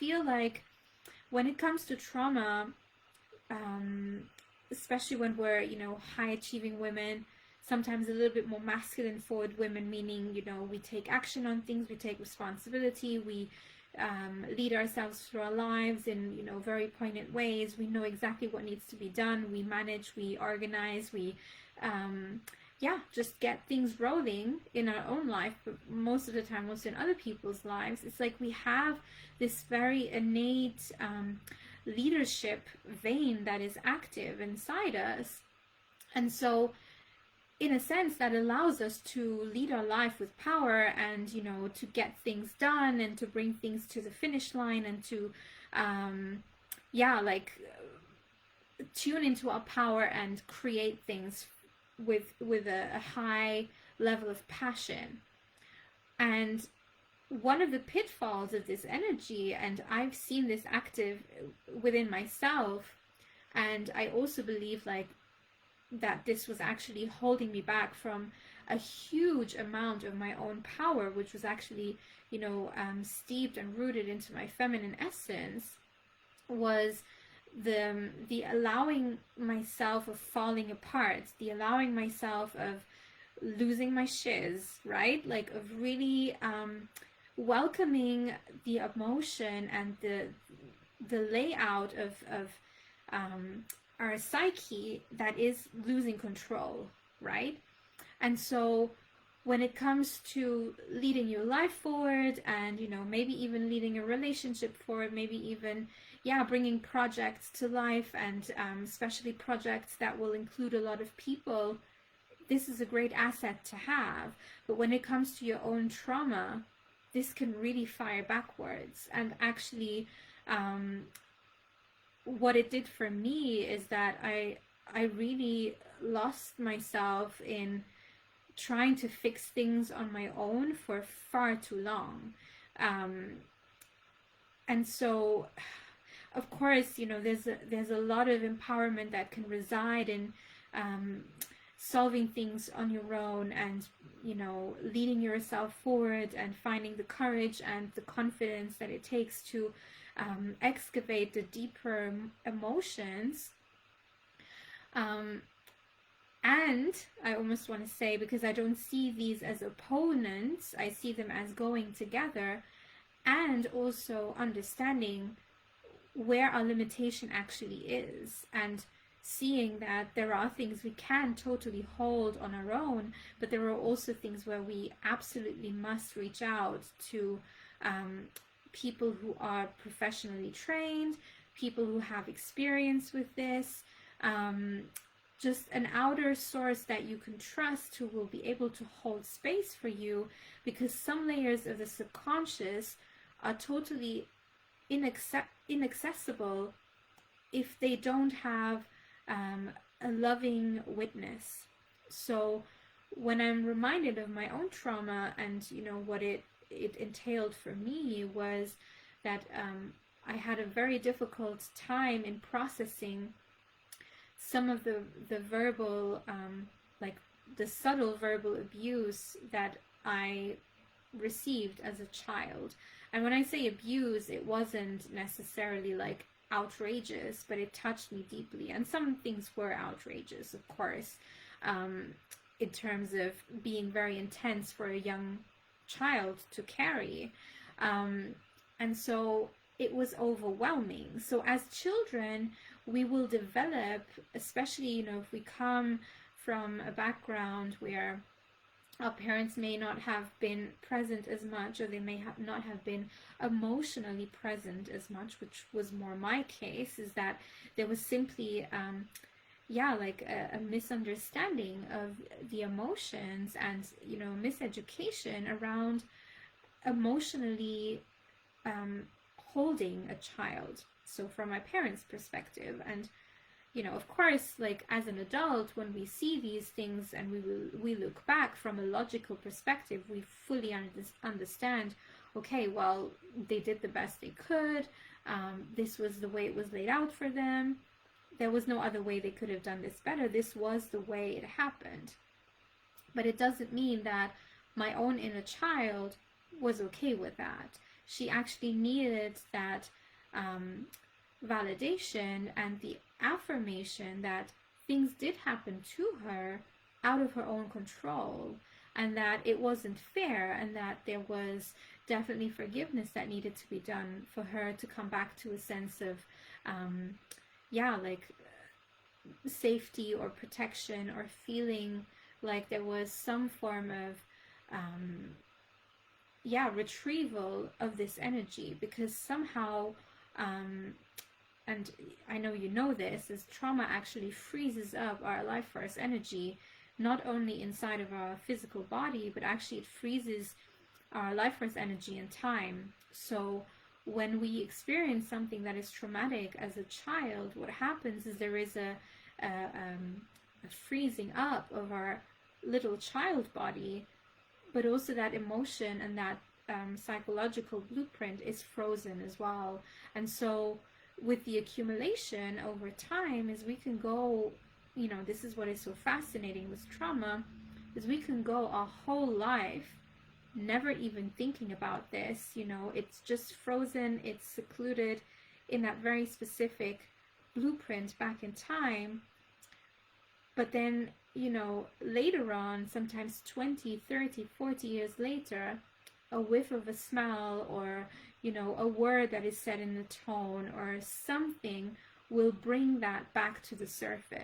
feel like when it comes to trauma, especially when we're, high achieving women, sometimes a little bit more masculine forward women, meaning, we take action on things, we take responsibility, we lead ourselves through our lives in, very poignant ways. We know exactly what needs to be done. We manage, we organize, we, just get things rolling in our own life, but most of the time, also in other people's lives. It's like we have this very innate leadership vein that is active inside us. And so in a sense, that allows us to lead our life with power and, to get things done and to bring things to the finish line and to, tune into our power and create things with a high level of passion. And one of the pitfalls of this energy, and I've seen this active within myself, and I also believe that this was actually holding me back from a huge amount of my own power, which was actually, steeped and rooted into my feminine essence, was the allowing myself of falling apart, the allowing myself of losing my shiz, right? Like of really welcoming the emotion and the layout of our psyche that is losing control, right? And so when it comes to leading your life forward and, maybe even leading a relationship forward, maybe even, bringing projects to life and especially projects that will include a lot of people, this is a great asset to have. But when it comes to your own trauma, this can really fire backwards. And actually, what it did for me is that I really lost myself in trying to fix things on my own for far too long. And so, of course, there's a lot of empowerment that can reside in solving things on your own and, leading yourself forward and finding the courage and the confidence that it takes to excavate the deeper emotions. And I almost want to say, because I don't see these as opponents, I see them as going together, and also understanding where our limitation actually is, and seeing that there are things we can totally hold on our own, but there are also things where we absolutely must reach out to people who are professionally trained, people who have experience with this, just an outer source that you can trust who will be able to hold space for you, because some layers of the subconscious are totally inaccessible if they don't have a loving witness. So when I'm reminded of my own trauma and what it entailed for me, was that I had a very difficult time in processing some of the verbal, the subtle verbal abuse that I received as a child. And when I say abuse, it wasn't necessarily outrageous, but it touched me deeply. And some things were outrageous, of course, in terms of being very intense for a young child to carry. And so it was overwhelming. So as children, we will develop, especially, if we come from a background where our parents may not have been present as much, or they may not have been emotionally present as much, which was more my case, is that there was simply a misunderstanding of the emotions and miseducation around emotionally holding a child. So from my parents' perspective, and of course, as an adult, when we see these things and we look back from a logical perspective, we fully understand, okay, well, they did the best they could. This was the way it was laid out for them. There was no other way they could have done this better. This was the way it happened. But it doesn't mean that my own inner child was okay with that. she actually needed that validation and the affirmation that things did happen to her out of her own control, and that it wasn't fair, and that there was definitely forgiveness that needed to be done for her to come back to a sense of like safety or protection, or feeling like there was some form of retrieval of this energy. Because somehow and I know you know this, is trauma actually freezes up our life force energy, not only inside of our physical body, but actually it freezes our life force energy in time. So when we experience something that is traumatic as a child, what happens is there is a freezing up of our little child body, but also that emotion and that psychological blueprint is frozen as well. And so with the accumulation over time, is we can go, this is what is so fascinating with trauma, is we can go our whole life never even thinking about this. It's just frozen, it's secluded in that very specific blueprint back in time. But then, later on, sometimes 20, 30, 40 years later, a whiff of a smell, or, a word that is said in the tone, or something will bring that back to the surface.